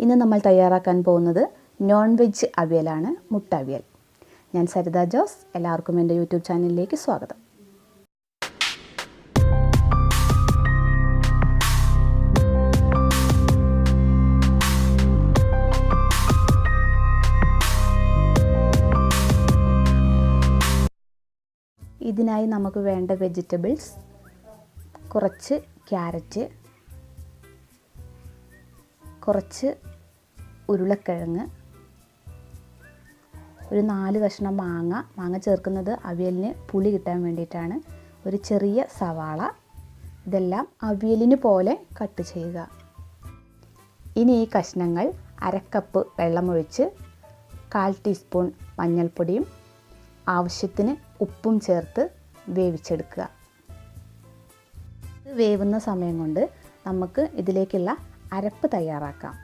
ഇന്ന് നമ്മൾ തയ്യാറാക്കാൻ പോകുന്നത് നോൺ വെജ് അവിയലാണ്, മുട്ട അവിയൽ. ഞാൻ സരിത ജോസ്. എല്ലാവർക്കും എൻ്റെ യൂട്യൂബ് ചാനലിലേക്ക് സ്വാഗതം. ഇതിനായി നമുക്ക് വേണ്ട വെജിറ്റബിൾസ്: കുറച്ച് ക്യാരറ്റ്, കുറച്ച് ഉരുളക്കിഴങ്ങ്, ഒരു 4 കഷ്ണം മാങ്ങ ചേർക്കുന്നത് അവിയലിന് പുളി കിട്ടാൻ വേണ്ടിയിട്ടാണ്. ഒരു ചെറിയ സവാള. ഇതെല്ലാം അവിയലിന് പോലെ കട്ട് ചെയ്യുക. ഇനി ഈ കഷ്ണങ്ങൾ 1/2 കപ്പ് വെള്ളമൊഴിച്ച് 1/4 ടീസ്പൂൺ മഞ്ഞൾപ്പൊടിയും ആവശ്യത്തിന് ഉപ്പും ചേർത്ത് വേവിച്ചെടുക്കുക. വേവുന്ന സമയം കൊണ്ട് നമുക്ക് ഇതിലേക്കുള്ള അരപ്പ് തയ്യാറാക്കാം.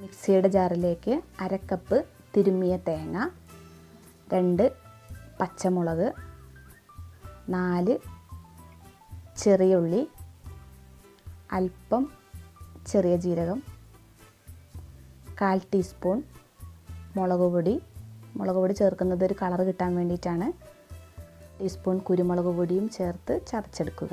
മിക്സിയുടെ ജാറിലേക്ക് 1/2 കപ്പ് തിരുമ്മിയ തേങ്ങ, 2 പച്ചമുളക്, 4 ചെറിയ ഉള്ളി, അല്പം ചെറിയ ജീരകം, 1/4 ടീസ്പൂൺ മുളക് പൊടി ചേർക്കുന്നത് ഒരു കളർ കിട്ടാൻ വേണ്ടിയിട്ടാണ്. ടീസ്പൂൺ കുരുമുളക് പൊടിയും ചേർത്ത് ചതച്ചെടുക്കുക.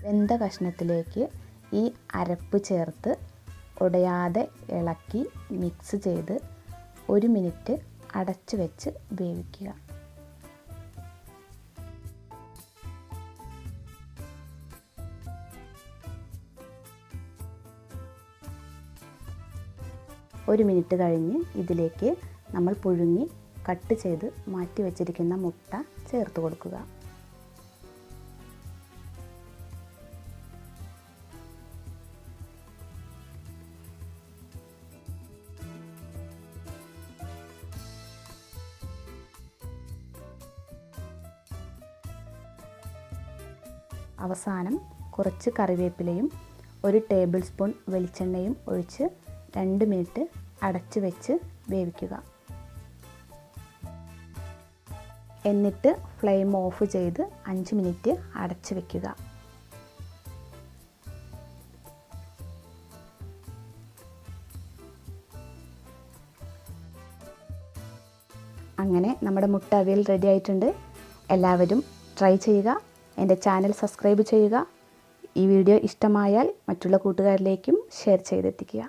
വെന്ത കഷ്ണത്തിലേക്ക് ഈ അരപ്പ് ചേർത്ത് ഉടയാതെ ഇളക്കി മിക്സ് ചെയ്ത് 1 മിനിറ്റ് അടച്ചു വെച്ച് വേവിക്കുക. ഒരു മിനിറ്റ് കഴിഞ്ഞ് ഇതിലേക്ക് നമ്മൾ പുഴുങ്ങി കട്ട് ചെയ്ത് മാറ്റി വെച്ചിരിക്കുന്ന മുട്ട ചേർത്ത് കൊടുക്കുക. അവസാനം കുറച്ച് കറിവേപ്പിലയും 1 ടേബിൾ സ്പൂൺ വെളിച്ചെണ്ണയും ഒഴിച്ച് 2 മിനിറ്റ് അടച്ചു വെച്ച് വേവിക്കുക. എന്നിട്ട് ഫ്ലെയിം ഓഫ് ചെയ്ത് 5 മിനിറ്റ് അടച്ചു വെക്കുക. അങ്ങനെ നമ്മുടെ മുട്ട അവിയൽ റെഡി ആയിട്ടുണ്ട്. എല്ലാവരും ട്രൈ ചെയ്യുക. എൻ്റെ ചാനൽ സബ്സ്ക്രൈബ് ചെയ്യുക. ഈ വീഡിയോ ഇഷ്ടമായാൽ മറ്റുള്ള കൂട്ടുകാരിലേക്കും ഷെയർ ചെയ്തെത്തിക്കുക.